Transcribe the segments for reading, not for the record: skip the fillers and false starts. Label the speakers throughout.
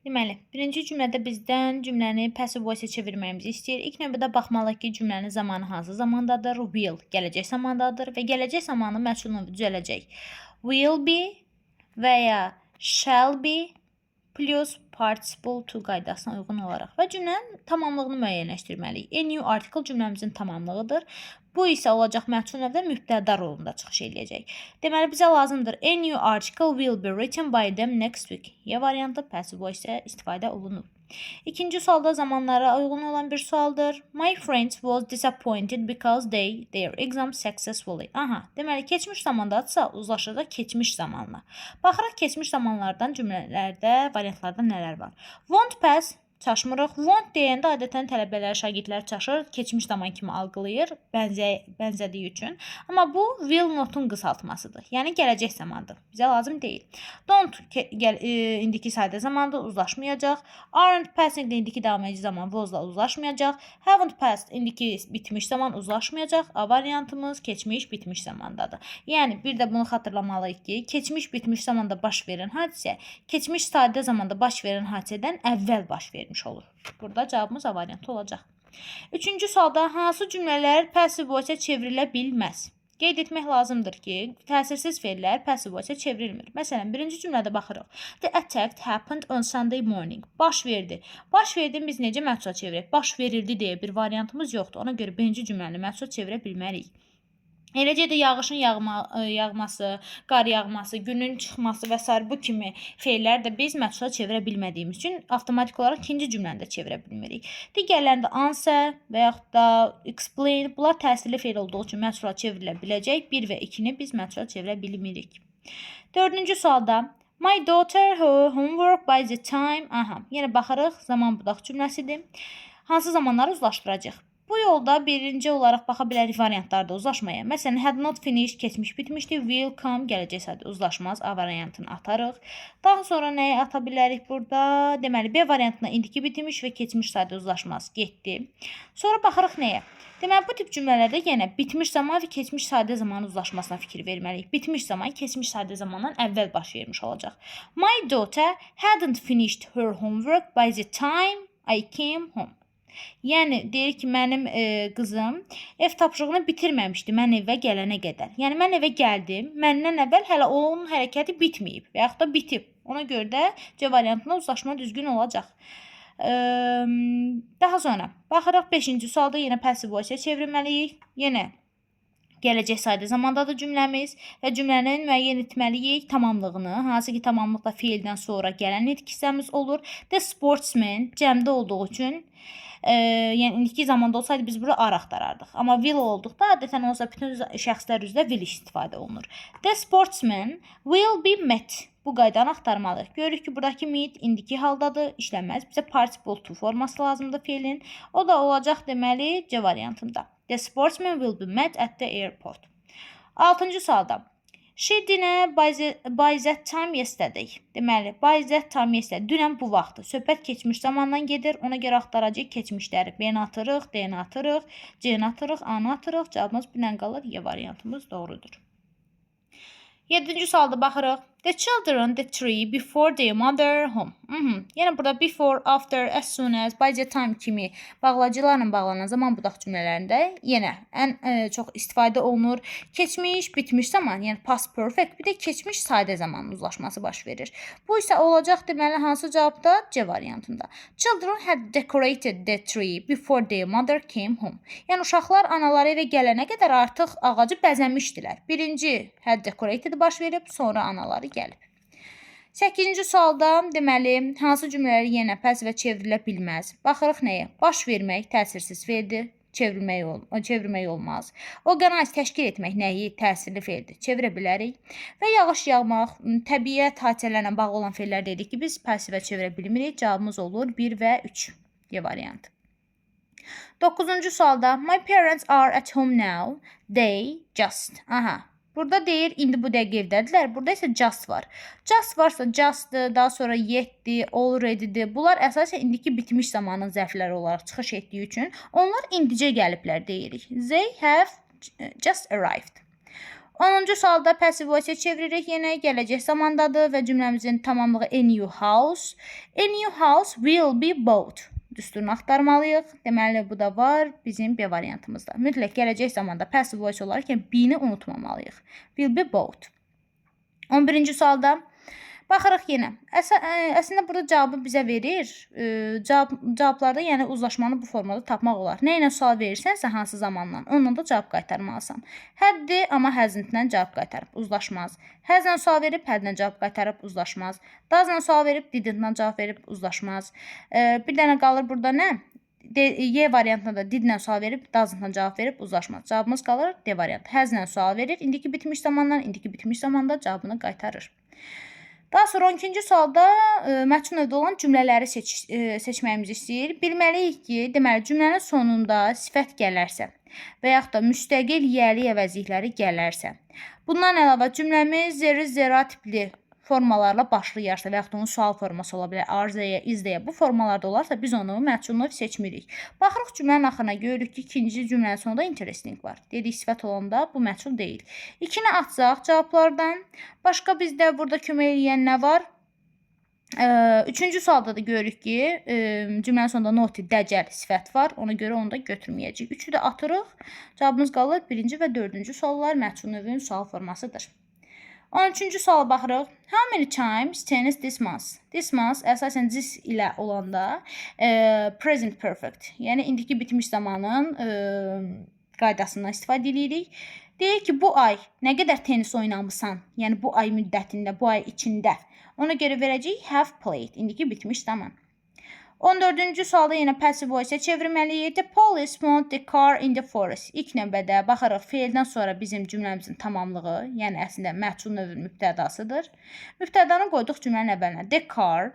Speaker 1: Deməli, birinci cümlədə bizdən cümləni passive voice-ə çevirməyimizi istəyir. İlk növbədə baxmalıyıq ki, cümlənin zamanı hansı zamandadır? Will gələcək zamandadır və gələcək zamanı məchul növü düzələcək. Will be və ya shall be plus participle to qaydasına uyğun olaraq və cümlənin tamamlığını müəyyənləşdirməliyik. A new article cümləmizin tamamlığıdır. Bu isə olacaq məchul növdə mübtəda rolunda çıxış eləyəcək. Deməli, bizə lazımdır a new article will be written by them next week. Ya variantı passive voice-ə istifadə olunub. İkinci sualda zamanlara uyğun olan bir sualdır. My friends was disappointed because their exam successfully. Aha, deməli keçmiş zamandadırsa uzlaşacaq keçmiş zamanla. Baxırıq keçmiş zamanlardan cümlələrdə, variantlarda nələr var. Won't pass çaşmırıq. Won't deyəndə adətən tələbələr, şagirdlər çaşır, keçmiş zaman kimi algılayır, bənzədiyi üçün. Amma bu will notun qısaltmasıdır. Yəni gələcək zamandır. Bizə lazım deyil. Don't indiki sadə zamanda uzlaşmayacaq. Aren't passing indiki davam edici zaman was'la uzlaşmayacaq. Haven't passed indiki bitmiş zaman uzlaşmayacaq. A variantımız keçmiş bitmiş zamandadır. Yəni bir də bunu xatırlamalıyıq ki, keçmiş bitmiş zamanda baş verən hadisə keçmiş sadə zamanda baş verən hadisədən əvvəl baş verir. Olur. Burada cavabımız A variantı olacaq. Üçüncü sualda hansı cümlələr passive voice-ə çevrilə bilməz? Qeyd etmək lazımdır ki, təsirsiz fe'llər passive voice-ə çevrilmir. Məsələn, birinci cümlədə baxırıq. The attack happened on Sunday morning. Baş verdi. Baş verdi biz necə məchula çevirək? Baş verildi deyə bir variantımız yoxdur. Ona görə birinci cümləni məchula çevirə bilmərik. Eləcə də yağışın yağması, qar yağması, günün çıxması və s. bu kimi fe'llər də biz məchula çevirə bilmədiyimiz üçün avtomatik olaraq ikinci cümləni də çevirə bilmirik. Digərlərində answer və yaxud da explain, bunlar təsirli fe'l olduğu üçün məchula çevrilə biləcək. 1 və 2-ni biz məchula çevirə bilmirik. Dördüncü sualda my daughter her homework by the time. Aha, yenə baxırıq, zaman budaq cümləsidir. Hansı zamanları uzlaşdıracaq? Bu yolda birinci olaraq baxa bilərik variantlarda uzlaşmaya. Məsələn, had not finished keçmiş bitmişdi, will come gələcək sadə uzlaşmaz. A variantını atarıq. Daha sonra nəyi ata bilərik burada? Deməli, B variantına indiki bitmiş və keçmiş sadə uzlaşmaz getdi. Sonra baxırıq nəyə? Deməli, bu tip cümlələrdə yenə bitmiş zaman və keçmiş sadə zaman uzlaşmasına fikir verməliyik. Bitmiş zaman keçmiş sadə zamandan əvvəl baş vermiş olacaq. My daughter hadn't finished her homework by the time I came home. Yəni, deyir ki, mənim qızım ev tapşırığını bitirməmişdi mən evə gələnə qədər. Yəni, mən evə gəldim, məndən əvvəl hələ onun hərəkəti bitməyib və yaxud da bitib. Ona görə də C variantına uzlaşma düzgün olacaq. Daha sonra, baxırıq 5-ci sualda yenə passive voice-ə çevirməliyik. Yenə gələcək sadə zamandadır cümləmiz və cümlənin müəyyən etməliyik tamamlığını, hansı ki tamamlıqda fe'ldən sonra gələn nitq hissəmiz olur. The sportsman cəmdə olduğu üçün yəni indiki zamanda olsaydı biz bura ar axtarardıq. Amma will olduqda adətən olsa bütün şəxslər üzrə will istifadə olunur. The sportsman will be met. Bu qaydanı axtarmalıyıq. Görürük ki, buradakı meet indiki haldadır, işləməz. Bizə participle to forması lazımdır fe'lin. O da olacaq deməli C variantında. The sportsman will be met at the airport. 6-cı sualda. She dinner by that time yesterday. Deməli, by that time yesterday. Dünən bu vaxtı. Söhbət keçmiş zamandan gedir. Ona görə axtaracaq keçmişləri. B-ni atırıq, D-ni atırıq, C-ni atırıq, A-ni atırıq. Cavabımız bundan qalır. Y variantımız doğrudur. 7-ci sualda baxırıq. The children, the three, before their mother home. Yəni burada before, after, as soon as, by the time kimi bağlacılarla bağlanan zaman budaq cümlələrində yenə ən çox istifadə olunur. Keçmiş, bitmiş zaman, yəni past perfect, bir də keçmiş sadə zamanın uzlaşması baş verir. Bu isə olacaq deməli hansı cavabda? C variantında. Children had decorated the tree before their mother came home. Yəni uşaqlar anaları evə gələnə qədər artıq ağacı bəzəmişdilər. Birinci had decorated baş verib, sonra anaları gəlib. 8-ci sualda deməli hansı cümlələri yenə passive çevrilə bilməz? Baxırıq nəyə? Baş vermək təsirsiz fe'ldir, çevirmək olmaz. Organize təşkil etmək nəyi? Təsirli fe'ldir, çevirə bilərik. Və yağış yağmaq, təbiət hadisələrlə bağlı olan fe'llər dedik ki, biz passive çevirə bilmirik. Cavabımız olur 1 və 3 Y variantı. 9-cu sualda my parents are at home now. They just. Aha. Burada deyir, indi bu dəqiqə evdədirlər. Burada isə just var. Just varsa justdır, daha sonra yetdir, already'dir. Bunlar əsasən indiki bitmiş zamanın zərfləri olaraq çıxış etdiyi üçün onlar indicə gəliblər deyirik. They have just arrived. 10-cu sualda passive voice çeviririk. Yenə gələcək zamandadır və cümləmizin tamamlığı a new house. A new house will be bought. Düsturunu axtarmalıyıq. Deməli, bu da var bizim B variantımızda. Mütləq gələcək zamanda passive voice olarkən be-ni unutmamalıyıq. Will be bought. 11-ci sualda baxırıq yenə. Əslində burada cavabı bizə verir. Cavablarda yəni uzlaşmanı bu formada tapmaq olar. Nə ilə sual verirsənsə hansı zamanla, onunla da cavab qaytarmalısan. Həddir, amma həznindən cavab qaytarıb uzlaşmaz. Həzlə sual verib, hədlə cavab qaytarıb uzlaşmaz. Dazla sual verib, didn't cavab verib uzlaşmaz. Bir dənə qalır burada nə? Y variantında da didlə sual verib, doesn't cavab verib uzlaşmaz. Cavabımız qalır D variantı. Həzlə sual verir, indiki bitmiş zamandan, indiki bitmiş zamanda cavabını qaytarır. Daha sonra 12-ci sualda məchul növdə olan cümlələri seçməyimizi istəyir. Bilməliyik ki, deməli cümlənin sonunda sifət gələrsə və yaxud da müstəqil yəli əvəzlikləri gələrsə, bundan əlavə cümləmiz zera tipli formalarla başlayarsa və yaxud da onun sual forması ola bilər, arzaya, izləyə bu formalarda olarsa biz onu məchul növ seçmirik. Baxırıq cümlənin axırına görürük ki, ikinci cümlənin sonunda interesting var. Dedik sifət olanda bu məchul deyil. 2-ni açsaq cavablardan. Başqa bizdə burada kömək edən nə var? 3-cü sualda da görürük ki, cümlənin sonunda noti, dəcəl, sifət var. Ona görə onu da götürməyəcəyik. 3-ü də atırıq. Cavabımız qalır 1-ci və 4-cü suallar məchul növün sual formasıdır. 13-cü suala baxırıq. How many times tennis this month? This month əsasən this ilə olanda present perfect. Yəni indiki bitmiş zamanın qaydasından istifadə edirik. Deyir ki, bu ay nə qədər tennis oynamısan? Yəni bu ay müddətində, bu ay içində. Ona görə verəcəyik have played. İndiki bitmiş zaman. 14-cü sualda yenə passive voice çevirməliyik. The police found the car in the forest. İlk növbədə baxırıq feildən sonra bizim cümləmizin tamamlığı, yəni əslində məchul növün mübtədasıdır. Mübtədanı qoyduq cümlənin əvvəlinə. The car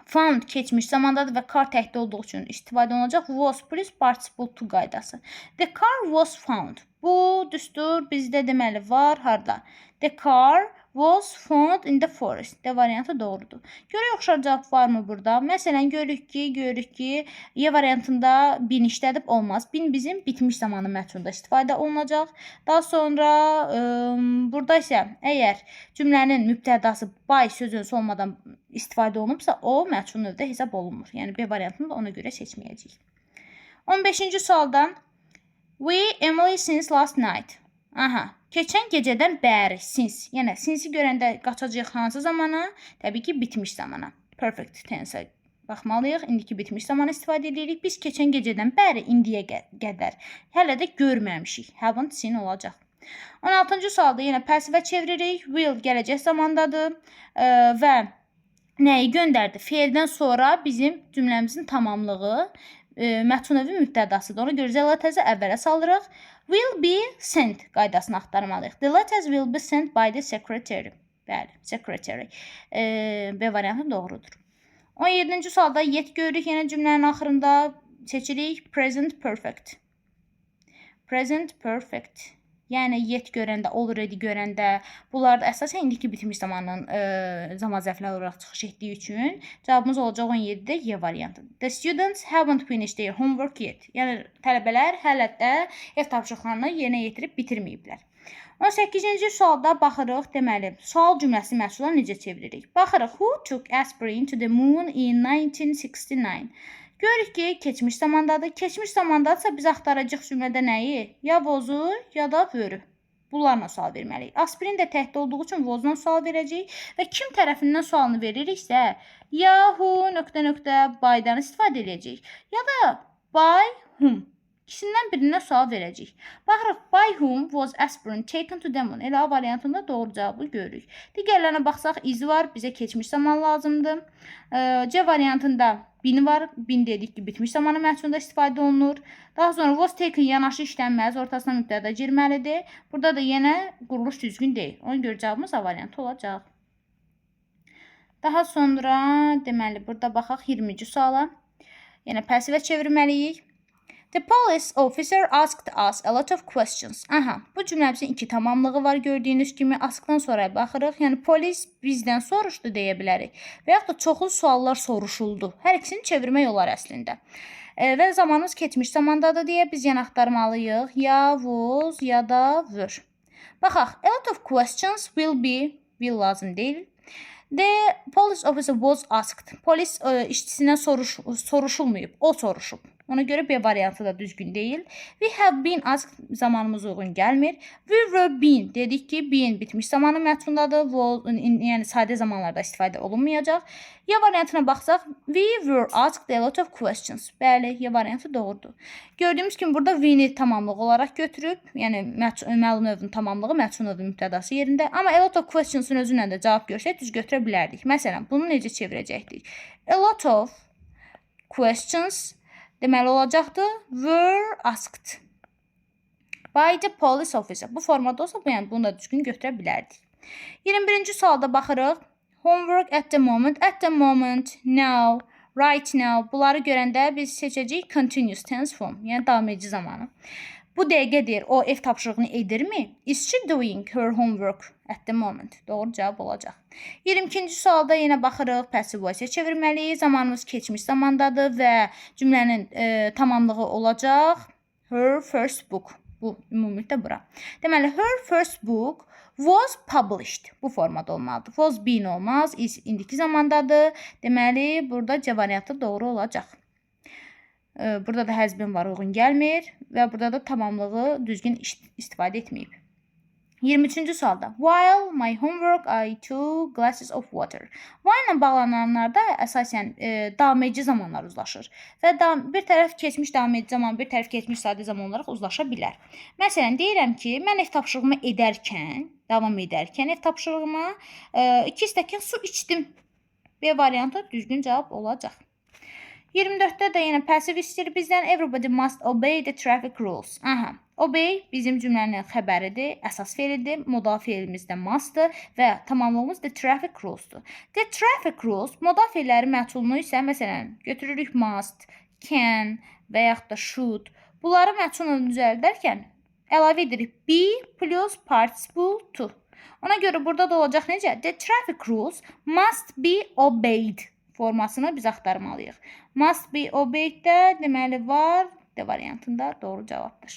Speaker 1: found keçmiş zamandadır və car təkdə olduğu üçün istifadə olunacaq. Was plus participle to qaydası. The car was found. Bu düstur bizdə deməli var harda? The car was found in the forest. D variantı doğrudur. Görək oxşar cavab varmı burada? Məsələn, görürük ki, Y variantında bin işlədib olmaz. Bin bizim bitmiş zamanı məchulda istifadə olunacaq. Daha sonra burada isə əgər cümlənin mübtədası by sözünüz olmadan istifadə olunubsa, o məchul növdə hesab olunmur. Yəni B variantını da ona görə seçməyəcəyik. 15-ci sualdan We Emily since last night. Aha, keçən gecədən bəri since. Yəni since-i görəndə qaçacağıq hansı zamana? Təbii ki, bitmiş zamana. Perfect tense-ə baxmalıyıq. İndiki bitmiş zamanı istifadə edirik. Biz keçən gecədən bəri indiyə qədər hələ də görməmişik. Haven't seen olacaq. 16-cı sualda yenə passive çeviririk. Will gələcək zamandadır və nəyi göndərdi? Feildən sonra bizim cümləmizin tamamlığı məchul növün mübtədasıdır. Ona görə zəlatəzi əvvələ salırıq. Will be sent qaydasını axtarmalıyıq. The letters will be sent by the secretary. Bəli, secretary. B variantı doğrudur. 17-ci sualda yet görürük. Yenə cümlənin axırında seçirik. Present perfect. Present perfect. Yəni yet görəndə, already görəndə, bunlarda əsasən indiki bitmiş zamanın zaman zərfləri olaraq çıxış etdiyi üçün cavabımız olacaq 17-də Y variantı. The students haven't finished their homework yet. Yəni tələbələr hələ də ev tapşırıqlarını yerinə yetirib bitirməyiblər. 18-ci sualda baxırıq, deməli, sual cümləsi məchula necə çeviririk? Baxırıq, who took aspirin to the moon in 1969? Görürük ki, keçmiş zamandadır. Keçmiş zamandadırsa biz axtaracaq cümlədə nəyi? Ya vozu, ya da vörü. Bunlarla sual verməliyik. Aspirin də təhdə olduğu üçün vozdan sual verəcəyik və kim tərəfindən sualını veririksə, ya who, ... by'dan istifadə edəcəyik. Ya da by whom. İkisindən birindən sual verəcəyik. Baxırıq, by whom was aspirin taken to the moon? Elə A variantında doğru cavabı görürük. Digərlərinə baxsaq, is var, bizə keçmiş zaman lazımdır. C variantında bin var. Bin dedik ki, bitmiş zamanı məchulda istifadə olunur. Daha sonra was taken yanaşı işlənməz, ortasına mübtəda girməlidir. Burada da yenə quruluş düzgün deyil. Ona görə cavabımız A variantı olacaq. Daha sonra, deməli, burada baxaq 20-ci suala. Yenə passive çevirməliyik. The police officer asked us a lot of questions. Aha, bu cümləmizin iki tamamlığı var gördüyünüz kimi. Askdan sonra baxırıq. Yəni polis bizdən soruşdu deyə bilərik. Və yaxud da çoxlu suallar soruşuldu. Hər ikisini çevirmək olar əslində. Və zamanımız keçmiş zamandadır deyə biz yenə axtarmalıyıq. Ya was, ya da were. Baxaq. A lot of questions will lazım deyil. The police officer was asked. Polis işçisindən soruşulmayıb, o soruşub. Ona görə B variantı da düzgün deyil. We have been asked zamanımız uyğun gəlmir. We were been dedik ki, been bitmiş zamanı məhduddadır. Yəni sadə zamanlarda istifadə olunmayacaq. Ya variantına baxsaq, we were asked a lot of questions. Bəli, ya variantı doğrudur. Gördüyümüz kimi burada we-ni tamamlıq olaraq götürüb, yəni məlum növün tamamlığı məchul növün mübtədası yerində. Amma a lot of questions-ın özü ilə də cavab görsək düz götürə bilərdik. Məsələn, bunu necə çevirəcəkdik? A lot of questions deməli olacaqdı were asked by the police officer. Bu formada olsa, yəni bunu da düzgün götürə bilərdik. 21-ci sualda baxırıq. Homework at the moment, now, right now. Bunları görəndə biz seçəcəyik continuous tense form, yəni davam edici zamanı. Bu dəqiqədir, o ev tapşırığını edirmi? Is she doing her homework at the moment? Doğru cavab olacaq. 22-ci sualda yenə baxırıq, passive voice-ə çevirməliyik. Zamanımız keçmiş zamandadır və cümlənin tamamlığı olacaq. Her first book. Bu ümumilikdə bura. Deməli, her first book was published. Bu formada olmalıdır. Was been olmaz, is indiki zamandadır. Deməli, burada C variantı doğru olacaq. Burada da has been var, uyğun gəlmir və burada da tamamlığı düzgün istifadə etməyib. 23-cü sualda. While my homework, I took glasses of water. While ilə bağlananlarda əsasən davam edici zamanlar uzlaşır. Və bir tərəf keçmiş davam edici zaman, bir tərəf keçmiş sadə zaman olaraq uzlaşa bilər. Məsələn, deyirəm ki, mən ev tapşırığımı edərkən, davam edərkən ev tapşırığıma 2 stəkan su içdim. B variantı düzgün cavab olacaq. 24-də də yenə passive istəyir bizdən. Everybody must obey the traffic rules. Aha. Obey bizim cümlənin xəbəridir, əsas feilidir. Modal feilimiz də must'dır və tamamlığımız the traffic rules'dur. The traffic rules modal feilləri məchulunu isə məsələn götürürük must, can və yaxud da should. Bunları məchulunu düzəldərkən əlavə edirik be plus participle to. Ona görə burada da olacaq necə? The traffic rules must be obeyed formasını biz axtarmalıyıq. Must be obeyed də deməli var. D variantında doğru cavabdır.